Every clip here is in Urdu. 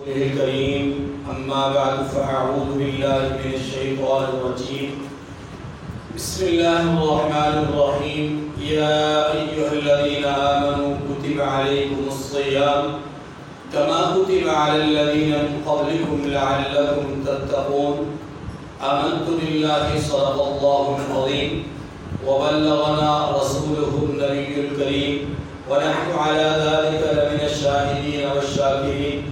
الكريم أما بعد فأعوذ بالله من الشيطان الرجيم بسم الله الرحمن الرحيم يا أيها الذين آمنوا كتب عليكم الصيام كما كتب على الذين من قبلكم لعلكم تتقون آمنت بالله صدق الله العظيم وبلغنا رسوله النبي الكريم ونحن على ذلك لمن الشاهدين والشاكرين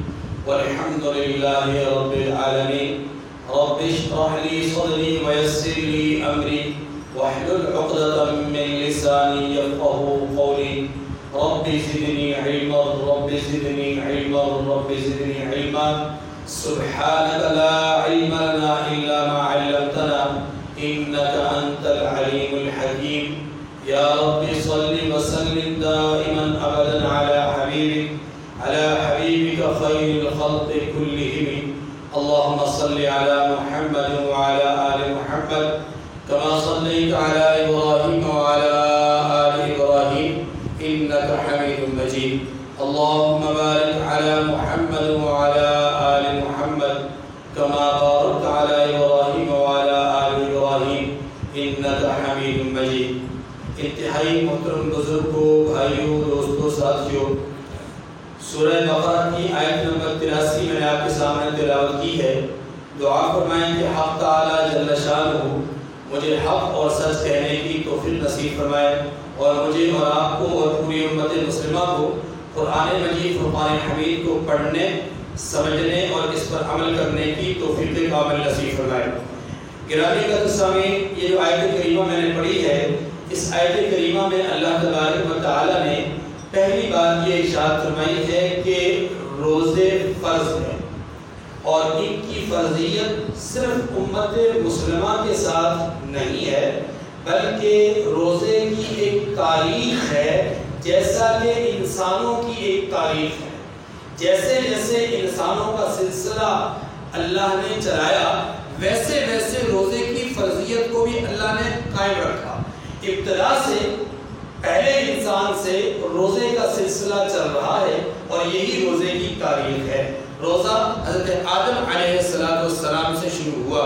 والحمد لله رب العالمين رب اشرح لي صدري ويسر لي أمري واحلل عقدة من لساني يفقهوا قولي رب زدني علما رب زدني علما رب زدني علما سبحانك لا علم لنا إلا ما علمتنا إنك أنت العليم الحكيم يا رب صل وسلم دائما أبدا على حبيبك خير الخلق كلهم اللهم صل على محمد وعلى آل محمد كما صليت على إبراهيم وعلى آل إبراهيم إنك حميد مجيد اللهم بارك على محمد وعلى آل محمد كما باركت على إبراهيم وعلى آل إبراهيم إنك حميد مجيد انتہائی محترم بزرگوں، بھائیوں، دوستوں، ساتھیوں، سورہ بقرہ کی آیت نمبر 83 میں نے آپ کے سامنے تلاوت کی ہے۔ دعا فرمائیں کہ حق تعالی جل شانہ مجھے حق اور سچ کہنے کی توفیق نصیب فرمائے اور مجھے اور آپ کو اور پوری امت مسلمہ کو قرآن مجید فرقان حمید کو پڑھنے، سمجھنے اور اس پر عمل کرنے کی توفیق کامل نصیب فرمائے۔ گرامی قدر سامعین، یہ جو آیت کریمہ میں نے پڑھی ہے، اس آیت کریمہ میں اللہ تبارک و تعالی نے پہلی بات یہ ارشاد فرمائی ہے کہ روزے فرض ہیں اور ان کی فرضیت صرف امت مسلمہ کے ساتھ نہیں ہے بلکہ روزے کی ایک تاریخ ہے، جیسا کہ انسانوں کی ایک تاریخ ہے۔ جیسے جیسے انسانوں کا سلسلہ اللہ نے چلایا ویسے ویسے روزے کی فرضیت کو بھی اللہ نے قائم رکھا۔ ابتدا سے پہلے انسان سے روزے کا سلسلہ چل رہا ہے اور یہی روزے کی تاریخ ہے۔ روزہ حضرت آدم علیہ السلام سے شروع ہوا۔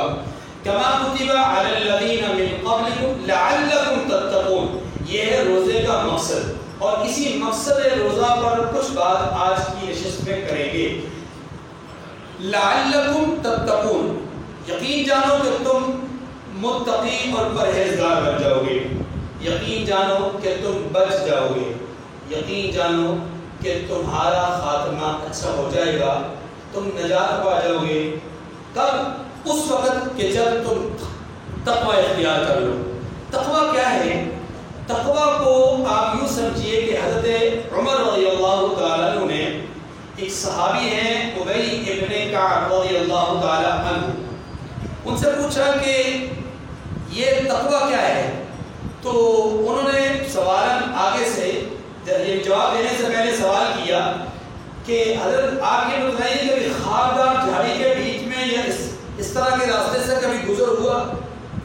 کما کتب علی الذین من قبلکم لعلکم تتقون، یہ ہے روزے کا مقصد، اور اسی مقصد روزہ پر کچھ بات آج کی نشست میں کریں گے۔ لعلکم تتقون، یقین جانو کہ تم متقی اور پرہیزگار بن جاؤ گے، یقین جانو کہ تم بچ جاؤ گے، یقین جانو کہ تمہارا خاتمہ اچھا ہو جائے گا، تم نجات پا جاؤ گے۔ کب؟ اس وقت کہ جب تم تقوی اختیار کر لو۔ تقوی کیا ہے؟ تقوی کو آپ یوں سمجھیے کہ حضرت عمر رضی اللہ تعالیٰ عنہ نے، ایک صحابی ہیں ابی ابن کعب رضی اللہ تعالیٰ عنہ، ان سے پوچھا کہ یہ تقوی کیا ہے؟ تو انہوں نے سوالن آگے سے یہ جواب دینے سے پہلے سوال کیا کہ حضرت آپ یہ بتائیے کہ خاردار جھاڑی کے بیچ میں یا اس طرح کے راستے سے کبھی گزر ہوا؟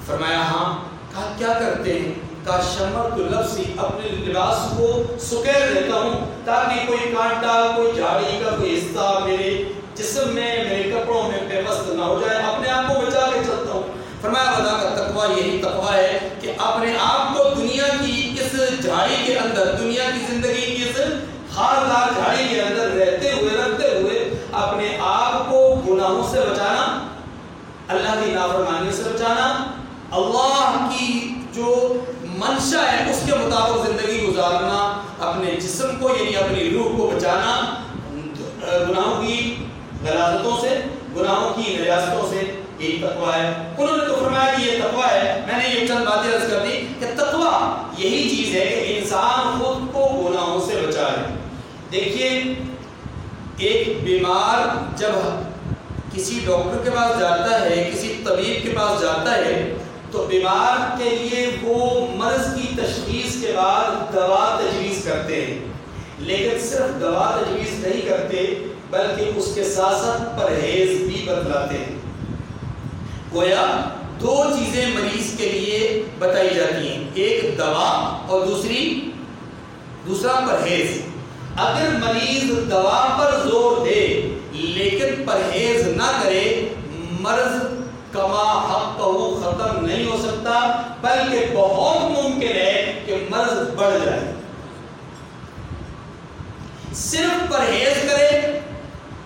فرمایا ہاں۔ کہا کیا کرتے ہیں؟ کہا شمرت لبسی، اپنے لباس کو سکیل دیتا ہوں تاکہ کوئی کانٹا، کوئی جھاڑی کا کوئی حصہ میرے جسم میں، میرے کپڑوں میں پیوست نہ ہو جائے، اپنے آپ کو بچا کے چلتا ہوں۔ فرمایا خدا کا تقویٰ یہی تقویٰ ہے کہ اپنے آپ کو دنیا کی اس جھاڑی کے اندر، دنیا کی زندگی کی اس خاردار جھاڑی کے اندر رہتے ہوئے اپنے آپ کو گناہوں سے بچانا، اللہ کی نافرمانی سے بچانا، اللہ کی جو منشا ہے اس کے مطابق زندگی گزارنا، اپنے جسم کو یعنی اپنی روح کو بچانا گناہوں کی غلاظتوں سے، گناہوں کی نجاستوں سے، یہی تقویٰ ہے۔ انہوں نے تو فرمایا کہ یہ تقویٰ ہے۔ میں نے یہ چند باتیں عرض کر دی کہ تقویٰ یہی چیز ہے کہ انسان خود کو گناہوں سے بچائے۔ دیکھیے، ایک بیمار جب کسی ڈاکٹر کے پاس جاتا ہے، کسی طبیب کے پاس جاتا ہے، تو بیمار کے لیے وہ مرض کی تشخیص کے بعد دوا تجویز کرتے ہیں، لیکن صرف دوا تجویز نہیں کرتے بلکہ اس کے ساتھ ساتھ پرہیز بھی بتلاتے ہیں۔ گویا دو چیزیں مریض کے لیے بتائی جاتی ہیں، ایک دوا اور دوسرا پرہیز۔ اگر مریض دوا پر زور دے لیکن پرہیز نہ کرے مرض کما حق وہ ختم نہیں ہو سکتا، بلکہ بہت ممکن ہے کہ مرض بڑھ جائے۔ صرف پرہیز کرے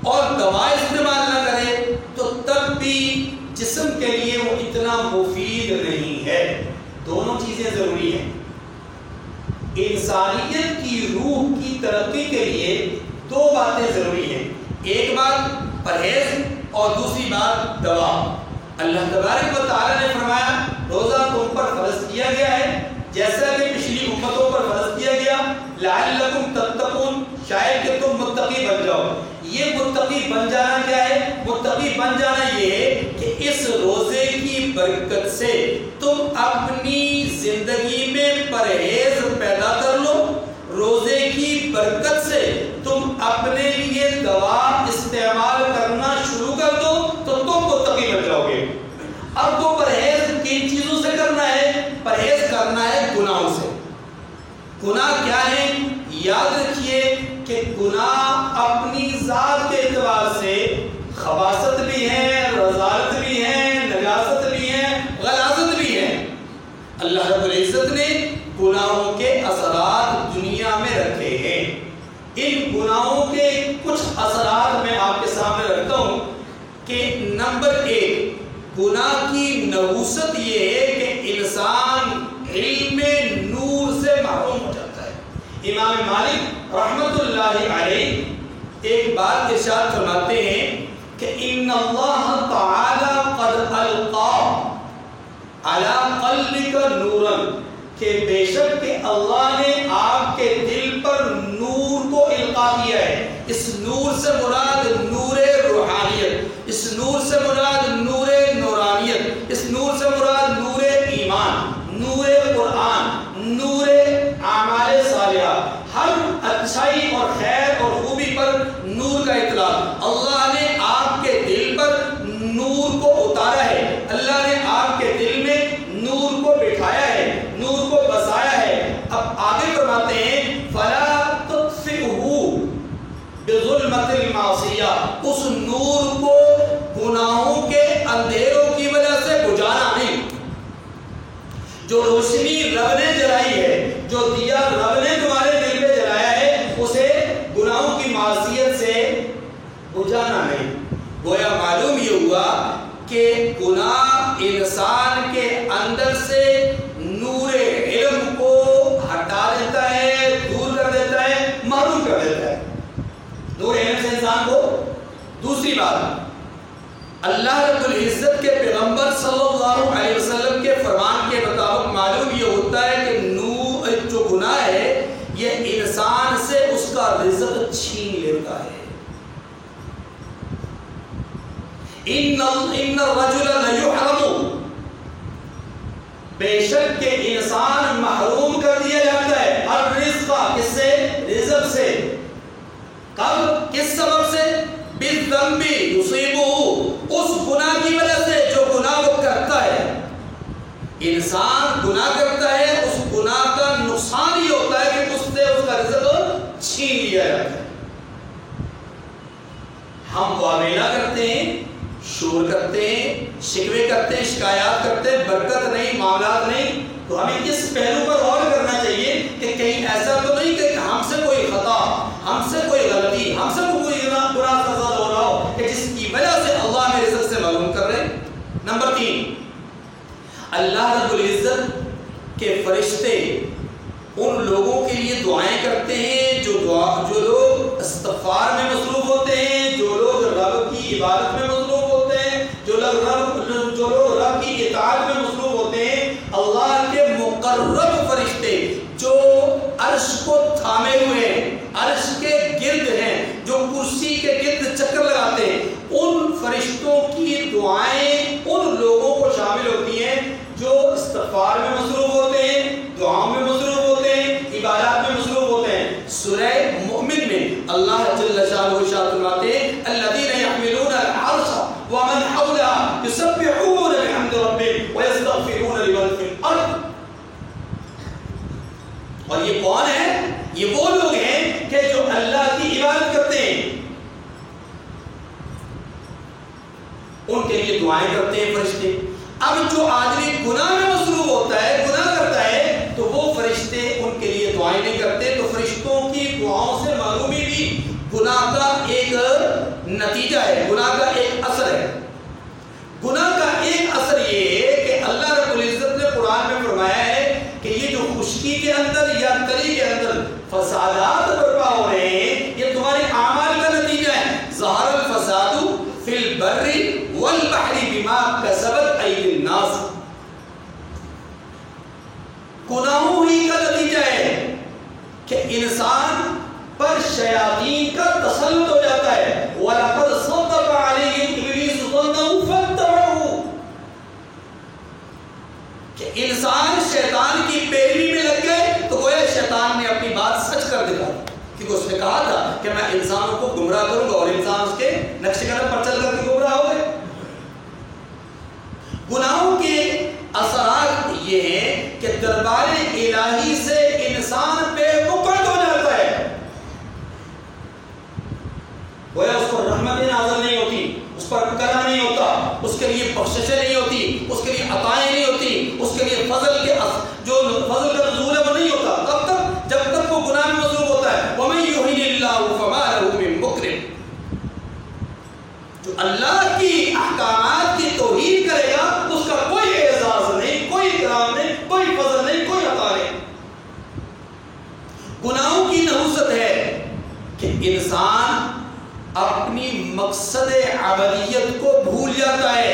اور دوا استعمال نہ کرے تو تب بھی جسم کے لیے وہ اتنا مفید نہیں ہے۔ دونوں چیزیں ضروری ہیں۔ انسانیت کی روح کی ترقی کے لیے دو باتیں ضروری ہیں، ایک بات پرہیز اور دوسری بات دوا۔ اللہ تبارک و تعالیٰ نے فرمایا روزہ تم پر فرض کیا گیا ہے جیسا کہ پچھلی امتوں پر فرض کیا گیا، لعلکم تتقون، شاید کہ تم متقی بن جاؤ۔ یہ متقی بن جانا کیا ہے؟ متقی بن جانا یہ ہے کہ اس روزے کی برکت سے تم اپنی زندگی میں پرہیز پیدا کر لو، روزے کی برکت سے تم اپنے لیے دوا استعمال کرنا شروع کر دو تو تم متقی بن جاؤ گے۔ اب تو پرہیز کن چیزوں سے کرنا ہے؟ پرہیز کرنا ہے گناہوں سے۔ گناہ کیا ہے؟ یاد رکھیے کہ گناہ اپنی ذات کے اعتبار سے خباثت بھی ہے، رذالت بھی ہے، نجاست بھی ہے، غلاظت بھی ہے۔ اللہ رب العزت نے گناہوں کے اثرات دنیا میں رکھے ہیں۔ ان گناہوں کے کچھ اثرات میں آپ کے سامنے رکھتا ہوں کہ نمبر ایک، گناہ کی نحوست یہ ہے کہ انسان علم نور سے محروم ہو جاتا ہے۔ امام مالک رحمت اللہ علیہ ایک بات ارشاد فرماتے ہیں کہ ان اللہ تعالی قد القا علی قلبک نورا، کہ بے شک کہ اللہ نے آپ کے دل پر نور کو القا کیا ہے۔ اس نور سے مراد نور روحانیت، اس نور سے مراد نور نورانیت، اس نور سے مراد نور ایمان، نور قرآن، نور اعمال صالحہ، ہر اچھائی اور خیر اور خوبی پر نور کا اطلاق۔ اللہ نے آپ کے دل پر نور کو اتارا ہے، اللہ نے آپ کے دل میں نور کو بٹھایا ہے، نور کو بسایا ہے۔ اب آگے فرماتے ہیں فلا تطفئه بظلمت المعصیہ، اس نور کو گناہوں کے اندھیروں کی وجہ سے بجھانا نہیں۔ جو روشنی رب نے جلائی ہے، جو دیا رب نے تمہارے دل پہ جلایا ہے، اسے گناہوں کی معصیت سے بجھانا نہیں۔ گویا معلوم یہ ہوا کہ گناہ انسان کے اندر سے نور علم کو ہٹا دیتا ہے، دور کر دیتا ہے، محروم کر دیتا ہے نور علم سے انسان کو۔ دوسری بات، اللہ رب العزت کے پیغمبر صلی اللہ علیہ وسلم کے فرمان کے مطابق معلوم یہ ہوتا ہے کہ نور جو گناہ ہے یہ انسان سے اس کا رزق چھین لیتا ہے۔ ان الرجل لیحرم، بے شک کہ انسان محروم کر دیا جاتا ہے الرزق، کس سے؟ رزق سے۔ کب؟ کس سبب سے؟ بالذنب یصیبہ، اس گناہ کی وجہ سے جو گناہ وہ کرتا ہے۔ انسان گناہ کرتا ہے، اس گناہ کا نقصان یہ ہوتا ہے کہ اس سے اس کا رزق چھین لیا جاتا ہے۔ ہم واویلا کرتے ہیں، شور کرتے ہیں، شکوے کرتے ہیں، شکایات کرتے ہیں، برکت نہیں، معاملات نہیں، تو ہمیں اس پہلو پر غور کرنا چاہیے کہ کہیں ایسا تو نہیں کہ ہم سے کوئی خطا، ہم سے کوئی غلطی، ہم سے کوئی برا سزا ہو رہا ہو کہ جس کی وجہ سے اللہ میرے رزق سے معلوم کر رہے ہیں۔ نمبر 3، اللہ رب العزت کے فرشتے ان لوگوں کے لیے دعائیں کرتے ہیں جو لوگ استغفار میں مصروف ہوتے ہیں، جو لوگ رب کی عبادت میں مصروف ہوتے ہیں، جو لوگ رب کی اطاعت میں مصروف ہوتے ہیں۔ اللہ کے مقرب فرشتے جو عرش کو تھامے ہوئے ہیں، عرش کے گرد ہیں، جو کرسی کے گرد چکر لگاتے ہیں، ان فرشتوں کی دعائیں ان لوگوں کو شامل ہوتی ہیں جو استغفار میں مصروف ہوتے ہیں، دعاؤں میں مصروف ہوتے ہیں، عبادات میں مصروف ہوتے ہیں۔ سورہ مومن میں اللہ جل شانہ ارشاد فرماتے ہیں الذین یحملون العرش ومن حولہ یسبحون بحمد ربهم ویستغفرون لمن فی الارض۔ اور یہ کون ہے؟ یہ وہ لوگ ہیں کہ جو اللہ کی عبادت کرتے ہیں، ان کے لیے دعائیں کرتے ہیں فرشتے۔ اب جو آدمی گناہ میں مصروف ہوتا ہے، گناہ کرتا ہے، تو وہ فرشتے ان کے لیے دعائیں نہیں کرتے۔ تو فرشتوں کی دعاؤں سے معلوم ہی بھی گناہ کا ایک نتیجہ ہے، گناہ کا ایک اثر ہے۔ گناہ کا ایک اثر یہ ہے کہ اللہ رب العزت نے قرآن میں فرمایا ہے کہ یہ جو خشکی کے اندر یا تری کے اندر فسادات برپا ہو رہے ہیں، یہ تمہارے اعمال کا نتیجہ ہے۔ ظہر الفساد فی البر والبحر بما کسبت ایدی الناس، گناہوں ہی کا نتیجہ ہے کہ انسان پر شیاطین کا تسلط ہو جاتا ہے۔ وَلَقَدْ صَدَّقَ عَلَيْهِمْ إِبْلِيسُ ظَنَّهُ فَاتَّبَعُوهُ، کہ انسان شیطان کی پیروی میں لگ گئے تو گویا شیطان نے اپنی بات سچ کر دکھائی، کیونکہ اس نے کہا تھا کہ میں انسانوں کو گمراہ کروں گا، اور انسان اس کے نقش قدم پر چل کر کے گمراہ ہو گئے۔ گناہوں کے اثرات یہ ہیں کہ دربار الہی سے انسان بے مقرد ہو جاتا ہے، گویا اس کو رحمتیں نازل نہیں ہوتی، اس پر کرم نہیں ہوتا، اس کے لیے بخششیں نہیں ہوتی، اس کے لیے عطائیں نہیں ہوتی، اس کے لیے فضل کے جو فضل کا نزول ہے وہ نہیں ہوتا۔ تب تک جب تک وہ گناہ میں مصروف ہوتا ہے۔ وَمَن يُهِنِ اللَّهُ فَمَا لَهُ مِن مُكْرِمٍ، جو اللہ کی احکامات کی توہین کرے گا اس کا کوئی اعزاز نہیں، کوئی اکرام نہیں، کوئی فضل نہیں، کوئی عطا نہیں۔ گناہوں کی نحوست ہے کہ انسان اپنی مقصد عبدیت کو بھول جاتا ہے۔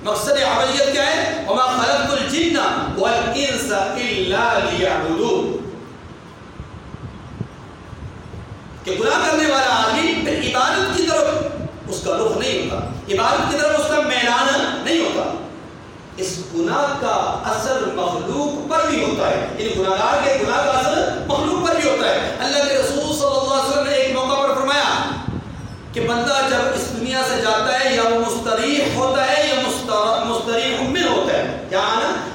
مقصد عبدیت کیا ہے؟ وَمَا خَلَقْتُ الْجِنَّ وَالْإِنسَ إِلَّا لِيَعْبُدُونِ، کہ گناہ کرنے والا آدمی پھر عبادت کی طرف اس کا رخ نہیں ہوتا، عبادت کی طرف اس کا میلان نہیں ہوتا۔ اس گناہ کا اثر مخلوق پر بھی ہوتا ہے، ان گناہگار کے گناہ کا اثر مخلوق پر بھی ہوتا ہے۔ اللہ کے رسول صلی اللہ علیہ وسلم نے ایک موقع پر فرمایا کہ بندہ جب اس دنیا سے جاتا ہے یا وہ مستریح ہوتا ہے یا مستریح من ہوتا ہے۔ کیا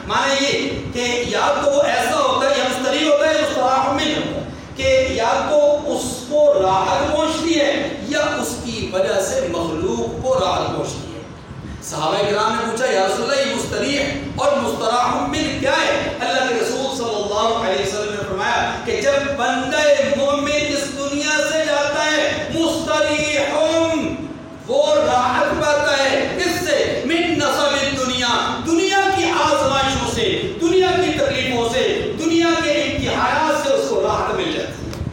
معنی یہ کہ یا تو وہ ایسا ہوتا ہے یا مستریح ہوتا ہے یا مستراح من ہوتا ہے، کہ یا تو اس کو راحت پہنچتی ہے یا اس کی وجہ سے مخلوق کو راحت پہنچتی ہے۔ صحابہ کرام نے پوچھا یا رسول اللہ یہ مستریح اور مستراح من کیا ہے؟ اللہ کے رسول صلی اللہ علیہ وسلم نے فرمایا کہ جب بندہ مومن اس دنیا سے جاتا ہے مستریح، وہ راحت پاتا ہے کس سے؟ من نصب الدنیا، دنیا کی آزمائشوں سے، دنیا کی تکلیفوں سے، دنیا کے امتحانات سے اس کو راحت مل جاتی ہے۔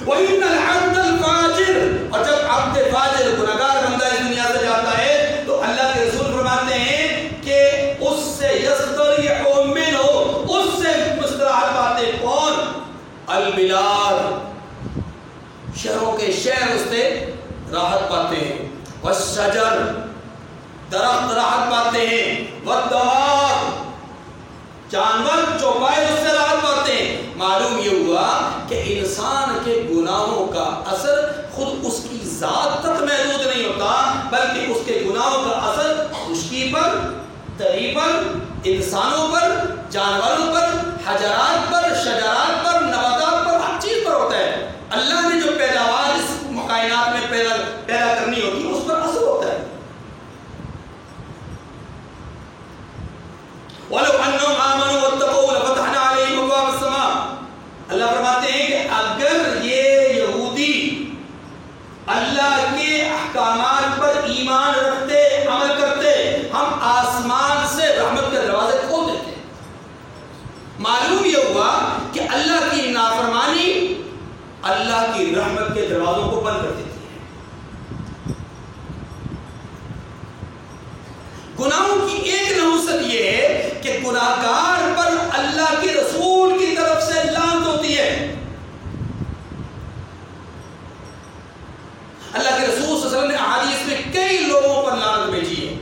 وَإِنَّ الْعَبْدَ الْفَاجِرَ، اور جب عبد فاجر گناہگار بندہ اس دنیا سے جاتا ہے تو اللہ کے رسول فرماتے ہیں کہ اس سے یستریح منہ، اس سے مستراحت پاتے کون؟ البلاد، شہروں کے شہر اس سے راحت پاتے ہیں۔ والشجر، درخت راحت پاتے ہیں۔ والدواب، جانور چوپائے اس سے راحت پاتے ہیں۔ معلوم یہ ہوا کہ انسان کے گناہوں کا اثر خود اس کی ذات تک محدود نہیں ہوتا، بلکہ اس کے گناہوں کا اثر خشکی پر، تری پر، انسانوں پر، جانوروں پر، حجرات پر، شجرات پر، نباتات پر، ہر چیز پر ہوتا ہے۔ اللہ نے جو پیداوار اس کائنات میں پیدا کرنی ہوتی ہے اس پر اثر ہوتا ہے۔ وَلَوْ أَنَّهُمْ آمَنُوا وَاتَّقَوْا لَفَتَحْنَا عَلَيْهِمْ أَبْوَابَ السَّمَاءِ، اللہ فرماتے ہیں کہ اگر یہ یہودی اللہ کے احکامات پر ایمان رکھتے، عمل کرتے، ہم آسمان سے رحمت کے دروازے کھول دیتے۔ معلوم یہ ہوا کہ اللہ کی نافرمانی اللہ کی رحمت کے دروازوں کو بند کر دیتی ہے۔ گناہوں کی ایک نحوست یہ ہے کہ گناہگار پر اللہ کے رسول کی طرف سے لعنت ہوتی ہے۔ اللہ کے رسول صلی اللہ علیہ وسلم نے احادیث میں کئی لوگوں پر لعنت بھیجی ہے۔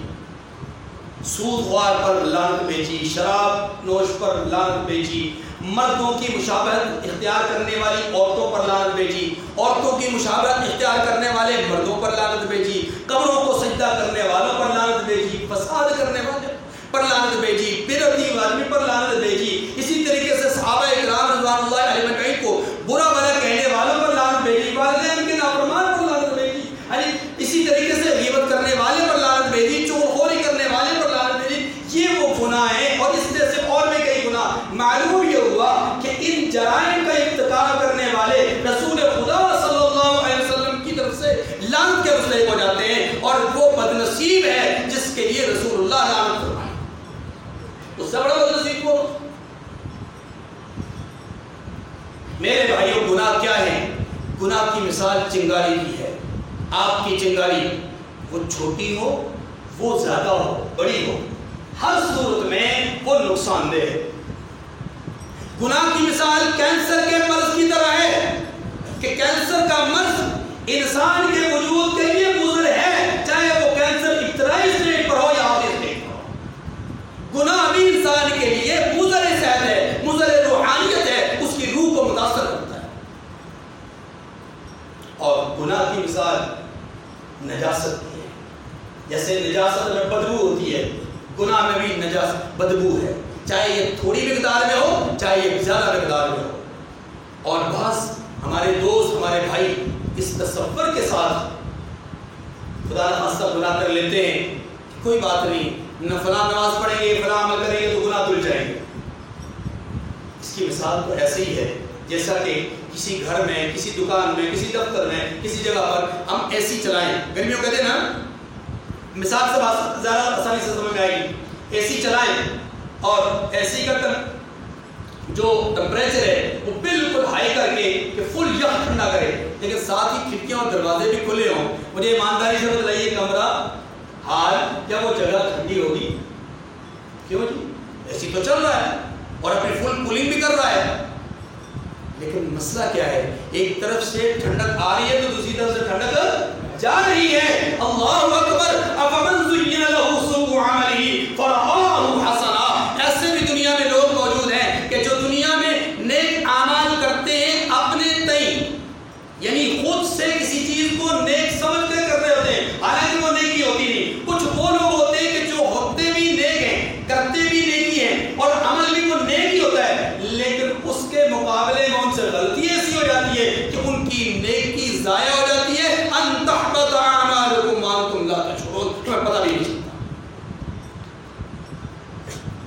سود خوار پر لعنت بھیجی، شراب نوش پر لعنت بھیجی، مردوں کی مشابہت اختیار کرنے والی عورتوں پر لعنت بھیجی، عورتوں کی مشابہت اختیار کرنے والے مردوں پر لعنت بھیجی، قبروں کو سجدہ کرنے والوں پر لعنت بھیجی، فساد کرنے والے پر لعنت بھیجی، بدعتی آدمی پر لعنت بھیجی، اسی طریقے سے صحابہ اکرام رضوان اللہ علیہ مجمعین کو برا بھلا کہنے والوں پر لعنت بھیجی، والدین کے نافرمان پر لعنت بھیجی، اسی طریقے سے غیبت کرنے والے پر جرائم کا ارتکاب کرنے والے رسول خدا صلی اللہ علیہ وسلم کی طرف سے لعنت کے مستحق ہو جاتے ہیں، اور وہ بدنصیب ہے جس کے لیے رسول اللہ لعنت فرمائے۔ اس سے بڑا بدنصیب کو میرے بھائیوں گناہ کیا ہے؟ گناہ کی مثال چنگاری کی ہے۔ آپ کی چنگاری وہ چھوٹی ہو، وہ زیادہ ہو، بڑی ہو، ہر صورت میں وہ نقصان دہ ہے۔ گناہ کی مثال کینسر کے مرض کی طرح ہے کہ کینسر کا مرض انسان کے وجود کے لیے مضر ہے، چاہے وہ کینسر ابتدائی اسٹیج پر ہو یا آخری اسٹیج پر ہو۔ گناہ بھی انسان کے لیے مضر صحت ہے، مضر روحانیت ہے، اس کی روح کو متاثر کرتا ہے۔ اور گناہ کی مثال نجاست کی ہے، جیسے نجاست میں بدبو ہوتی ہے، گناہ میں بھی نجاست بدبو ہے، چاہے یہ تھوڑی مقدار میں ہو چاہے یہ زیادہ مقدار میں ہو۔ اور بعض ہمارے دوست ہمارے بھائی اس تصور کے ساتھ خدا نہ خواستہ گناہ کر لیتے ہیں، کوئی بات نہیں، نہ فلاں نماز پڑھیں گے فلاں عمل کریں گے تو گناہ دھل جائیں گے۔ اس کی مثال تو ایسے ہی ہے جیسا کہ کسی گھر میں، کسی دکان میں، کسی دفتر میں، کسی جگہ پر ہم اے سی چلائیں، گرمیوں کہتے ہیں نا، مثال سے زیادہ آسانی سے سمجھ میں آئے گی۔ اے سی چلائیں اور اے سی کا جو ٹمپریچر ہے وہ بالکل ہائی کر کے کہ فل یخ ٹھنڈا کرے، لیکن ساتھ ہی کھڑکیاں اور دروازے بھی کھلے ہوں۔ مجھے ایمانداری سے بتلائیے کمرہ حال کیا وہ جگہ ٹھنڈی ہوگی؟ کیوں جی؟ اے سی تو چل رہا ہے اور اپنی فل کولنگ بھی کر رہا ہے، لیکن مسئلہ کیا ہے؟ ایک طرف سے ٹھنڈک آ رہی ہے تو دوسری طرف سے ٹھنڈک جا رہی ہے۔ اللہ اکبر، افمن زین لہ سوء عملہ فرآہ حسنا۔ ایسے بھی دنیا میں لوگ موجود ہیں کہ جو دنیا میں نیک اعمال کرتے ہیں اپنے تئیں، یعنی خود سے کسی چیز کو نیک سمجھ کر کر رہے ہوتے ہیں، حالانکہ وہ نیکی ہوتی نہیں۔ کچھ وہ لوگ ہوتے ہیں کہ جو ہوتے بھی نیک ہیں، کرتے بھی نیکی ہیں اور عمل بھی وہ نیک ہی ہوتا ہے، لیکن اس کے مقابلے میں ان سے غلطی ایسی ہو جاتی ہے کہ ان کی نیکی ضائع ہو جاتی ہے۔ ان تحبط اعمالکم وانتم لا تشعرون، تمہیں پتہ بھی نہیں چلتا۔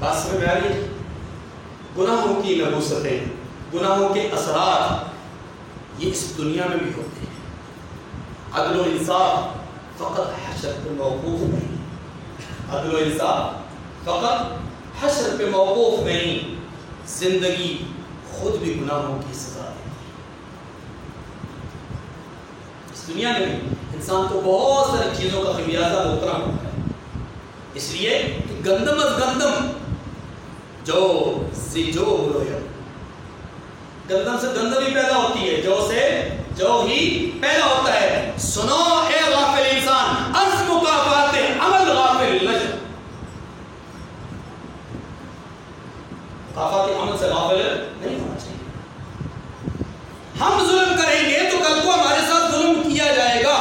بات سمجھ میں آ رہی ہے؟ گناہوں کی نحوستیں، گناہوں کے اثرات یہ اس دنیا میں بھی ہوتے ہیں۔ عدل و انصاف فقط حشر پہ موقوف نہیں، عدل و انصاف فقط حشر پہ موقوف نہیں، زندگی خود بھی گناہوں کی سزا دیتی ہے۔ اس دنیا میں بھی انسان کو بہت ساری چیزوں کا خمیازہ بھگتنا ہوتا ہے، اس لیے کہ گندم از گندم جو سے جو بولو، گندم سے گندم ہی پیدا ہوتی ہے، جو سے جو ہی پیدا ہوتا ہے۔ سنو اے غافل انسان، از مکافات عمل غافل نہ، مکافات عمل سے غافل نہیں ہونا چاہیے۔ ہم ظلم کریں گے تو کل کو ہمارے ساتھ ظلم کیا جائے گا،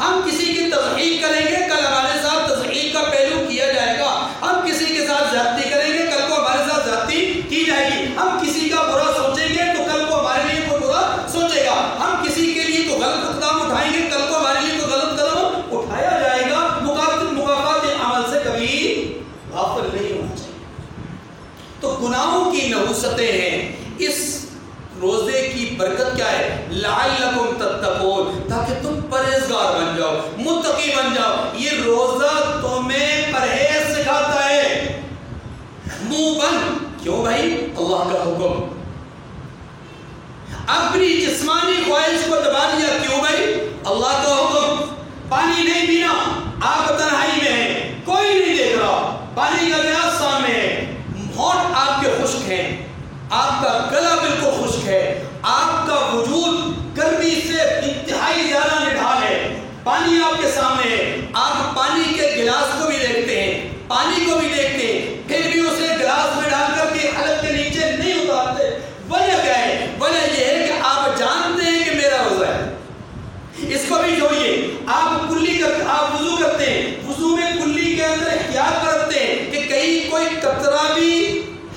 ہم کسی کی تضحیق کریں گے کل ہمارے ساتھ تضحیق کا پہلو کیا جائے گا، ہم کسی کے ساتھ زیادتی کریں گے کل کو ہمارے ساتھ زیادتی کی جائے گی، ہم کسی کا برا سوچیں گے تو کل کو ہمارے لیے کوئی برا سوچے گا، ہم کسی کے لیے کوئی غلط قدم اٹھائیں گے کل کو ہمارے لیے کوئی غلط قدم اٹھایا جائے گا۔ مکافات عمل سے کبھی غافل نہیں ہونا چاہیے۔ تو گناہوں کی نحوستیں ہیں، اس روزے کی برکت کیا ہے؟ لعلکم تتقون، تاکہ تم پرہیزگار بن جاؤ، متقی بن جاؤ۔ یہ روزہ تمہیں پرہیز سکھاتا ہے۔ منہ بند کیوں بھائی؟ اللہ کا حکم۔ اپنی جسمانی خواہش کو دبا دیا کیوں بھائی؟ اللہ کا حکم۔ پانی نہیں پینا، آپ تنہائی میں ہیں، کوئی نہیں دیکھ رہا، پانی کا گلاس سامنے ہے، ہونٹ آپ کے خشک ہیں، آپ کا گلا بالکل خشک ہے، آپ کا وجود گرمی سے انتہائی زیادہ نڈھال ہے، پانی آپ کے سامنے ہے، آپ پانی کے گلاس کو بھی دیکھتے ہیں، پانی کو بھی دیکھتے ہیں، پھر بھی اسے گلاس میں ڈال کر کے حلق کے نیچے نہیں اتارتے۔ وجہ کیا ہے؟ وجہ یہ ہے کہ آپ جانتے ہیں کہ میرا روزہ ہے۔ اس کو بھی جوڑیے، آپ کلی آپ وضو کرتے ہیں، وضو میں کلی کے اندر احتیاط کرتے ہیں کہ کہیں کوئی قطرہ بھی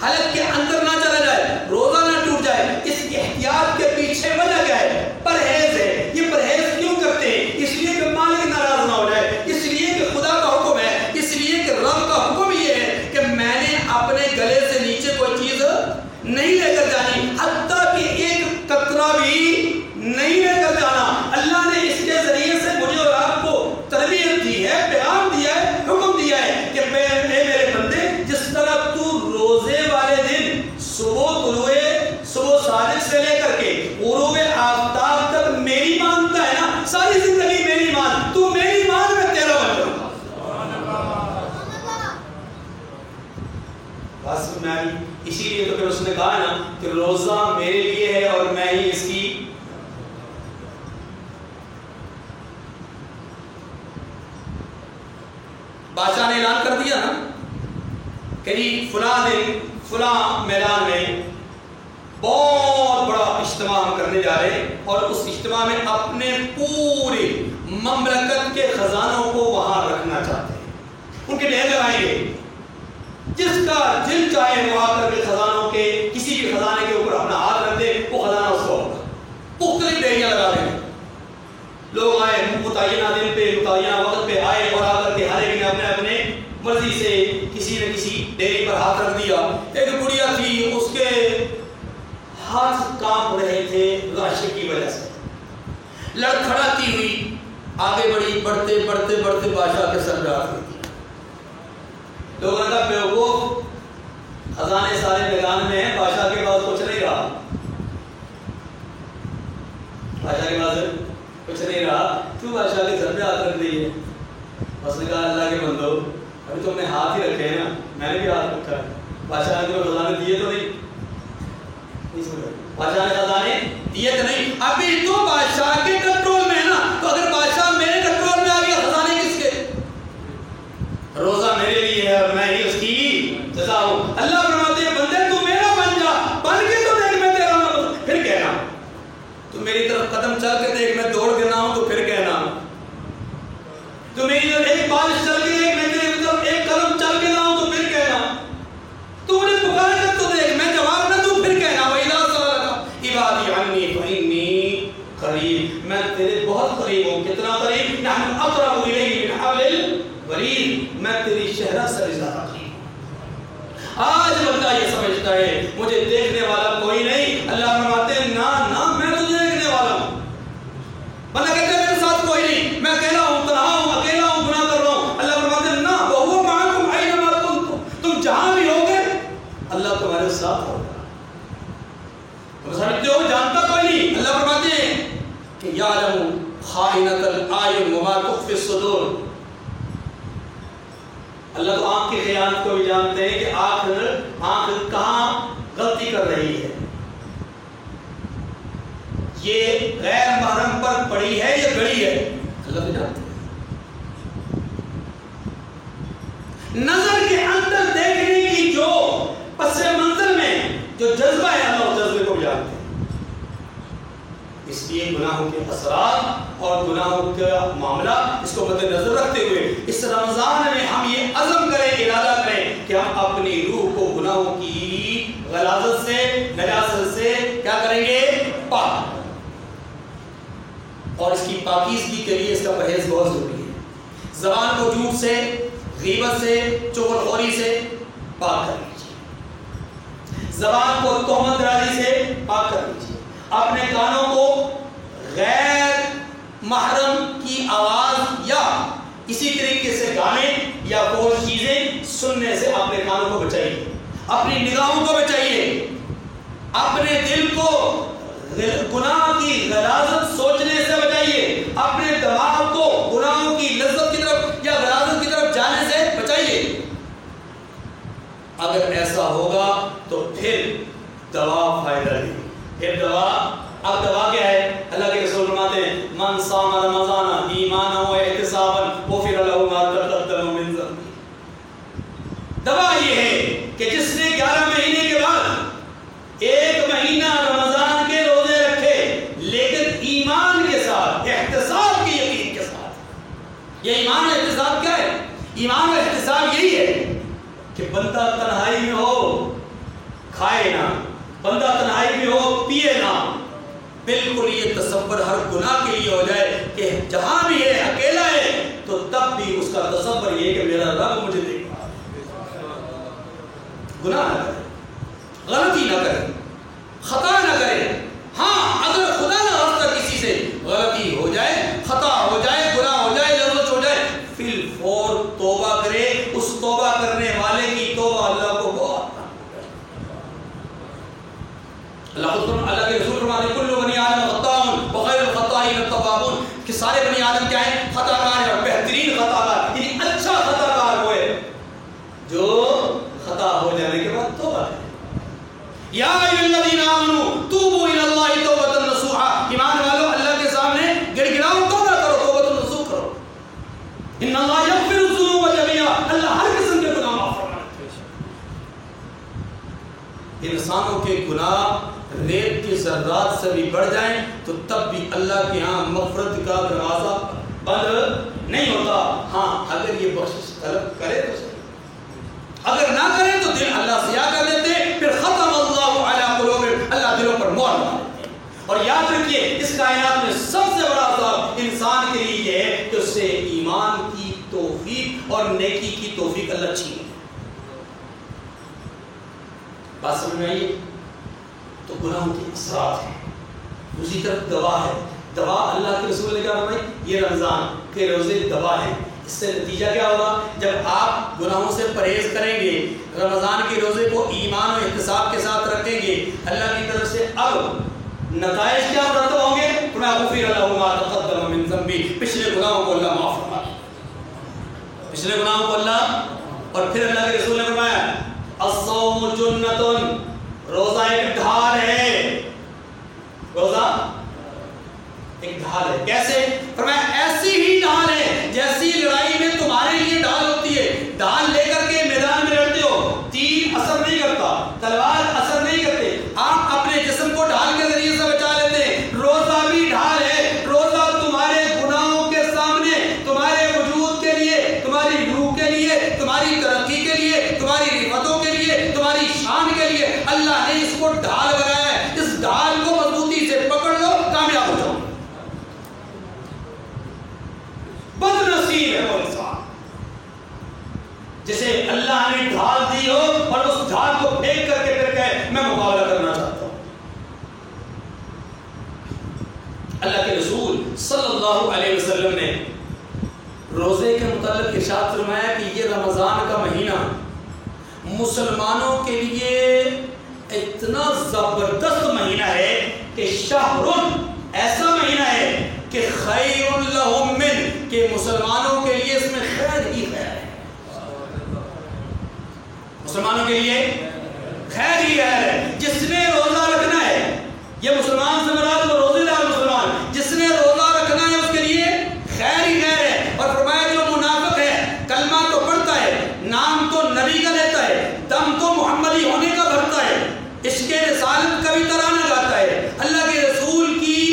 حلق کے اندر نہ چلا جائے، روزہ نہ ٹوٹ جائے۔ اس احتیاط کے پیچھے وجہ کیا ہے؟ پرہیز ہے۔ یہ پرہیز کیوں کرتے ہیں؟ اس لیے کہ مالک ناراض نہ ہو جائے، اس لیے کہ خدا کا حکم ہے، اس لیے کہ رب کا حکم یہ ہے کہ میں نے اپنے گلے سے نیچے کہا نا کہ روزہ میرے لیے ہے اور میں ہی اس کی بادشاہ نے اعلان کر دیا نا کہ فلاں دن فلاں میدان میں بہت بڑا اجتماع ہم کرنے جا رہے ہیں اور اس اجتماع میں اپنے پورے مملکت کے خزانوں کو وہاں رکھنا چاہتے ہیں. ان کے ڈھیر لگائیں گے, جس کا دل چاہے وہ آ کر کے خزانوں کے کسی بھی خزانے کے اوپر اپنا ہاتھ رکھ دے, وہ خزانہ اس کو ہوگا. مختلف ڈیریاں لگا دیں گے. لوگ آئے متعینہ دن پہ متعینہ وقت پہ آئے اور آ کر کے ہر ایک نے اپنے اپنے مرضی سے کسی نہ کسی ڈیری پر ہاتھ رکھ دیا. ایک گڑیا تھی, اس کے ہاتھ کانپ رہے تھے رش کی وجہ سے, لڑکھڑاتی ہوئی آگے بڑھی, بڑھتے بڑھتے بڑھتے بادشاہ کے سر پہ آ گئی. لوگوں نے کہا بیوقوف, خزانے سارے میدان میں ہیں, بادشاہ کے پاس کچھ نہیں رہا. بادشاہ کے پاس کچھ نہیں رہا, کیوں بادشاہ کے سر پہ ہاتھ رکھ دی ہے؟ اس نے کہا اللہ کے بندو, ابھی تم نے ہاتھ ہی رکھے ہیں نا, میں نے بھی ہاتھ رکھا ہے. بادشاہ نے تمہیں خزانے دیے تو نہیں, بادشاہ نے خزانے دیے تو نہیں, ابھی تو بادشاہ کے کنٹرول میں ہے نا. تو اگر بادشاہ میرے کنٹرول میں آ گیا, خزانے کس کے؟ روزہ میرے لیے ہے اور میں ہی اس کی جزا ہوں. اللہ فرماتے ہیں بندے تو میرا بن جا, بن کے تو دیکھ میں تیرا ہوں, پھر کہنا. تو میری طرف قدم چل کے دیکھ, میں دوڑ کے نہ ہوں تو پھر کہنا. تو میری طرف ایک بارش چل کے دیکھ, میں تیری طرف ایک قدم چل کے نہ ہوں تو پھر کہنا. تو مجھے پکار کر تو دیکھ, میں جواب نہ دوں پھر کہنا. وَإِذَا سَأَلَكَ عِبَادِي عَنِّي فَإِنِّي قَرِيبٌ, میں تیرے بہت قریب ہوں. کتنا قریب؟ نَحْنُ أَقْرَبُ إِلَيْهِ مِنْ حَبْلِ الْوَرِيدِ, میں تیری شہرہ سے زیادہ قریب. آج بندہ یہ سمجھتا ہے مجھے دیکھنے والا کوئی نہیں. اللہ فرماتے ہیں نا نا, میں تجھے دیکھنے والا ہوں. بندہ کہتے ہیں میرے ساتھ کوئی نہیں, میں اکیلا ہوں, تنہا ہوں, اکیلا ہوں, گناہ کر رہا ہوں. اللہ فرماتے ہیں نا, وَهُوَ مَعَكُمْ أَيْنَمَا كُنتُمْ, تم جہاں بھی ہوگے اللہ تمہارے ساتھ ہوگا. تم سمجھتے ہو جانتا کوئی نہیں. اللہ فرماتے ہیں کہ يَعْلَمُ خَائِنَةَ الْأَعْيُنِ وَمَا تُخْفِي الصُّدُورُ. اللہ تو آنکھ کی خیانت کو بھی جانتے ہیں کہ آنکھ کہاں غلطی کر رہی ہے, یہ غیر محرم پر پڑی ہے یا گڑی ہے, اللہ تو جانتے ہیں. نظر کے اندر دیکھنے کی جو پس منظر میں جو جذبہ ہے, اللہ اس جذبے کو بھی جانتے ہیں. اس لیے گناہوں کے اثرات اور گناہوں کا معاملہ اس کو مد نظر رکھتے ہوئے اس رمضان میں ہم یہ عزم کریں, ارادہ کریں کہ ہم اپنی روح کو گناہوں کی غلاظت سے, نجاست سے کیا کریں گے, پاک. اور اس کی پاکیزگی کے لیے اس کا پرہیز بہت ضروری ہے. زبان کو جھوٹ سے, غیبت سے, چغلخوری سے پاک کر لیجیے. زبان کو تہمت درازی سے پاک کر لیجیے. اپنے کانوں کو غیر محرم کی آواز یا اسی طریقے سے گانے یا فحش چیزیں سننے سے اپنے کانوں کو بچائیے. اپنی نگاہوں کو بچائیے. اپنے دل کو گناہ کی غلاظت سوچنے سے بچائیے. اپنے دماغ کو گناہوں کی لذت کی طرف یا غلاظت کی طرف جانے سے بچائیے. اگر ایسا ہوگا تو پھر دوا فائدہ دے. پھر دوا, اب دوا کیا ہے؟ اللہ کے رسول فرماتے ہیں من صام رمضان ایمانا و احتسابا غفر له ما تقدم من ذنبه. دوا یہ ہے کہ جس نے 11 مہینے کے بعد ایک مہینہ رمضان کے روزے رکھے لیکن ایمان کے ساتھ, احتساب کی یقین کے ساتھ. یہ ایمان و احتساب کیا ہے؟ ایمان و احتساب یہی ہے کہ بندہ تنہائی میں ہو کھائے نہ, بندہ تنہائی میں ہو پیے نہ. بالکل یہ تصور ہر گناہ کے لیے ہو جائے کہ جہاں بھی ہے اکیلا ہے تو تب بھی اس کا تصور یہ کہ میرا رب مجھے دیکھ رہا ہے. گناہ نہ کرے, غلطی نہ کرے, خطا نہ کرے. ہاں اگر خدا نہ خواستہ کسی سے غلطی ہو جائے, خطا ہو جائے, گناہ ہو جائے, لغزش ہو جائے, فی الفور توبہ کرے. اس توبہ کرنے والے کی توبہ اللہ کو بہت اللہ کے رسول فرماتے ہیں کل بنی آدم خطاء وخیر الخطائین التوابون, کہ سارے بنی آدم کیا ہیں؟ خطا کار ہیں, اور بہترین خطا کار یعنی اچھا خطا کار وہ ہے جو خطا ہو جانے کے بعد توبہ کرے. یا ان اللہ یغفر الذنوب جميعا، اللہ ہر قسم کے گناہ معاف فرماتا ہے۔ انسانوں کے گناہ ریت کے ذرات سے بھی بڑھ جائیں تو تب بھی اللہ کے ہاں مغفرت کا دروازہ بند نہیں ہوتا۔ ہاں اگر یہ بخشش طلب کرے تو صحیح، اگر نہ کرے تو دل اللہ سیاہ کر دیتے، پھر ختم اللہ علی قلوبہم، اللہ دلوں پر مہر مار دیتے۔ اور یاد رکھیے اس کائنات میں سب سے بڑا عذاب انسان کے لیے یہ ہے کہ اس سے ایمان کی توفیق اور نیکی کی توفیق اللہ چھین لے۔ بات سمجھ میں آئی؟ تو گناہوں کے اثرات ہیں، دوسری طرف دوا ہے۔ دوا اللہ کے رسول نے کہا فرمائی یہ رمضان کے روزے دوا ہے۔ اس سے نتیجہ کیا ہوگا؟ جب آپ گناہوں سے پرہیز کریں گے، رمضان کے روزے کو ایمان و احتساب کے ساتھ رکھیں گے، اللہ کی طرف سے اب نتائج کیا مرتب ہوں گے؟ فرمایا غفر لہ ما تقدم من ذنبی، پچھلے گناہوں کو اللہ معاف فرما دے، پچھلے گناہوں کو اللہ۔ اور پھر اللہ کے رسول نے فرمایا الصوم جنۃ، روزہ ایک ڈھال ہے، روزہ ایک ڈھال ہے۔ کیسے؟ فرمایا ایسی ہی ڈھال ہے جیسی لڑائی میں تمہارے لیے ڈھال ہوتی ہے، ڈھال لے کر کے میدان میں لڑتے ہو، تیر اثر نہیں کرتا، تلوار اثر نہیں کرتے، آپ اپنے جسم کو ڈھال کے ذریعے سے بچا لیتے ہیں۔ روزہ بھی ڈھال ہے، روزہ تمہارے گناہوں کے سامنے، تمہارے وجود کے لیے، تمہاری روح کے لیے، تمہاری ترقی کے لیے، تمہاری رفتوں کے لیے، تمہاری شان کے لیے اللہ نے اس کو ڈھال بنایا ہے۔ اس ڈھال کو مضبوطی سے پکڑ لو، کامیاب ہو جاؤ۔ بد نصیب ہے وہ انسان جسے اللہ نے ڈھال دی ہو اور اس ڈھال کو پھینک کر کے پھر کہے میں مقابلہ کرنا چاہتا ہوں۔ اللہ کے رسول صلی اللہ علیہ وسلم نے روزے کے متعلق ارشاد فرمایا کہ یہ رمضان کا مہینہ مسلمانوں کے لیے اتنا زبردست مہینہ ہے کہ شہر ایسا مہینہ ہے کہ خیر لہم من، کہ مسلمانوں کے لیے اس میں خیر ہی خیر ہے، مسلمانوں کے لیے خیر ہی خیر ہے۔ جس نے روزہ رکھنا ہے، یہ مسلمان سے مراد وہ روزے دار مسلمان، جس نے روزہ رکھنا ہے اس کے لیے خیر ہی خیر ہے۔ اور فرمایا جو منافق ہے، کلمہ تو پڑھتا ہے، نام تو نبی کا لیتا ہے، دم تو محمدی ہونے کا بھرتا ہے، عشق رسالت کا بھی ترانہ گاتا ہے، اللہ کے رسول کی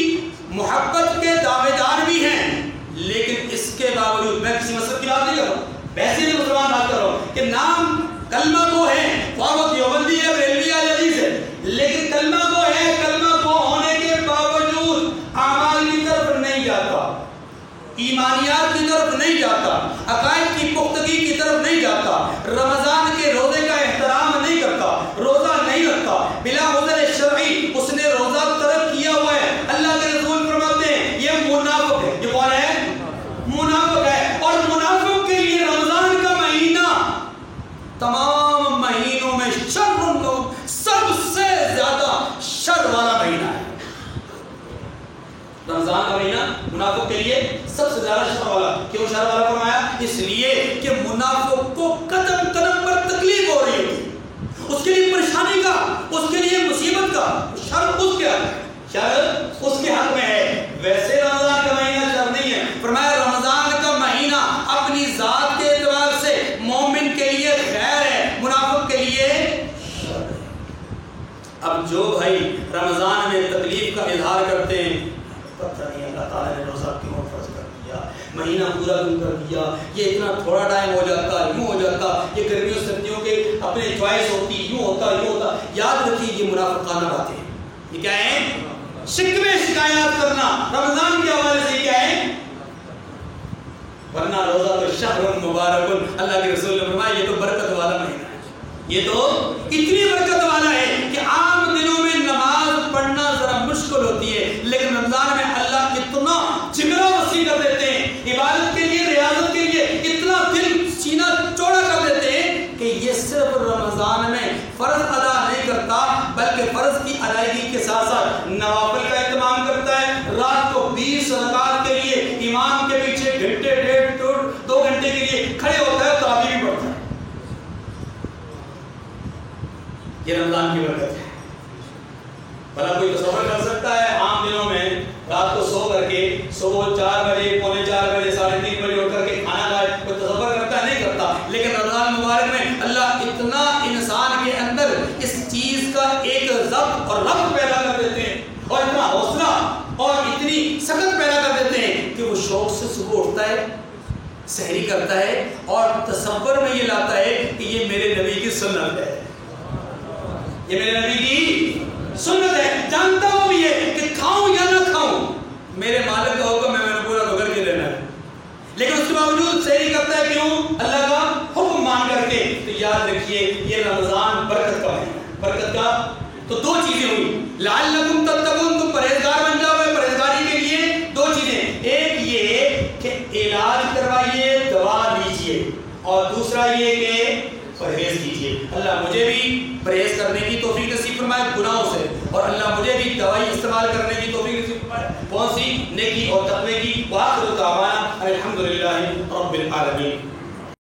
محبت کے دعوے دار بھی ہیں، لیکن اس کے باوجود میں کسی مذہب کی بات نہیں کر رہا ہوں، ویسے بھی مسلمان بات کر رہا ہوں کہ نام کلمہ کو ہے، وہ دیوبندی ہے، بریلوی ہے، حدیث ہے، لیکن کلمہ کو ہے، کلمہ کو ہونے کے باوجود اعمال کی طرف نہیں جاتا، ایمانیات کی طرف نہیں جاتا، عقائد کی پختگی کی طرف نہیں جاتا، رمضان کے روزے کا احترام نہیں کرتا، روزہ نہیں رکھتا، بلا عذر شرعی اس نے روزہ ترک کیا ہوا ہے۔ اللہ کے رسول فرماتے ہیں یہ منافق ہے۔ یہ کون ہے؟ منافق ہے۔ اور منافق کے لیے رمضان کا مہینہ تمام مہینوں میں سب سے زیادہ شر والا مہینہ ہے۔ رمضان کا مہینہ منافق کے لیے سب سے زیادہ شر والا۔ کیوں شر والا فرمایا؟ اس لیے کہ منافق کو قدم قدم پر تکلیف ہو رہی ہوتی ہے، اس کے لیے پریشانی کا، اس کے لیے مصیبت کا، شر اس کے حق میں، شر اس کے حق میں ہے۔ ویسے رمضان کا مہینہ شر نہیں ہے۔ فرمایا رمضان کا مہینہ اپنی ذات کے اعتبار سے مومن کے لیے خیر ہے، منافق کے لیے شر ہے۔ اب جو بھائی رمضان میں تکلیف کا اظہار کرتے ہیں، پتہ نہیں اللہ تعالیٰ نے روزہ کیوں فرض کر دیا، مہینہ پورا کیوں کر دیا، یہ اتنا تھوڑا ٹائم ہو جاتا، یوں ہو جاتا، یہ گرمیوں سردیوں کے اپنے چوائس ہوتی، یوں ہوتا یوں ہوتا۔ یاد رکھیے یہ منافقانہ باتیں، یہ کیا ہے؟ شکوے شکایات کرنا رمضان کے حوالے سے کیا ہے؟ ورنہ روزہ تو شہر مبارک، اللہ کے رسول نے فرمایا یہ تو برکت والا مہینہ ہے، یہ تو اتنی برکت والا ہے کہ عام دنوں میں نماز پڑھنا ذرا مشکل ہوتی ہے، لیکن رمضان میں اللہ اتنا جگرا وسیع کر دیتے ہیں، عبادت کے لیے، ریاضت کے لیے اتنا دل سینہ چوڑا کر دیتے ہیں کہ یہ صرف رمضان میں فرض ادا نہیں کرتا بلکہ فرض کی ادائیگی کے ساتھ ساتھ نوافل کا اہتمام کرتا ہے۔ رات کو 20 رکعت کے لیے امام کے پیچھے گھنٹے، ڈیڑھ 2 گھنٹے کے لیے کھڑے ہوتا ہے، تراویح بھی پڑھتا ہے۔ یہ رمضان کی برکت ہے۔ بھلا کوئی تصور کر سکتا ہے عام دنوں میں رات کو سو کر کے صبح 4 بجے، پونے 4 بجے، 3:30 بجے اٹھ کر کے کھانا کھا اتنا انسان کے اندر اس چیز کا ایک ضبط اور ربط پیدا کر دیتے ہیں اور اتنا حوصلہ اور اتنی سخت پیدا کر دیتے ہیں کہ وہ شوق سے صبح اٹھتا ہے، سحری کرتا ہے اور تصور میں یہ لاتا ہے کہ یہ میرے نبی کی سنت ہے، یہ میرے نبی کی سنت ہے. جانتا ہوں بھی یہ کہ کھاؤں یا نہ کھاؤں میرے مالک کا حکم ہے، میں نے پورا پکڑ کے لینا ہے، لیکن اس کے باوجود سحری کرتا ہے. کیوں؟ اللہ کا حکم مان کر کے. تو یاد رکھیے یہ رمضان برکت کا ہے، برکت کا. تو دو چیزیں ہوئی، لعلکم تتقون، تم پرہیزگار بن جاؤ. پرہیزگاری کے لیے دو چیزیں، ایک یہ کہ علاج کروائیے، دوا لیجیے، اور دوسرا یہ کہ پرہیز کیجیے. اللہ مجھے بھی پرہیز کرنے کی توفیق نصیب فرمائے گناہوں سے، اور اللہ مجھے بھی دوائی استعمال کرنے کی توفیق نصیب فرمائے کون سی؟ نیکی اور تقوی کی. وآخر دعوانا الحمدللہ رب العالمین.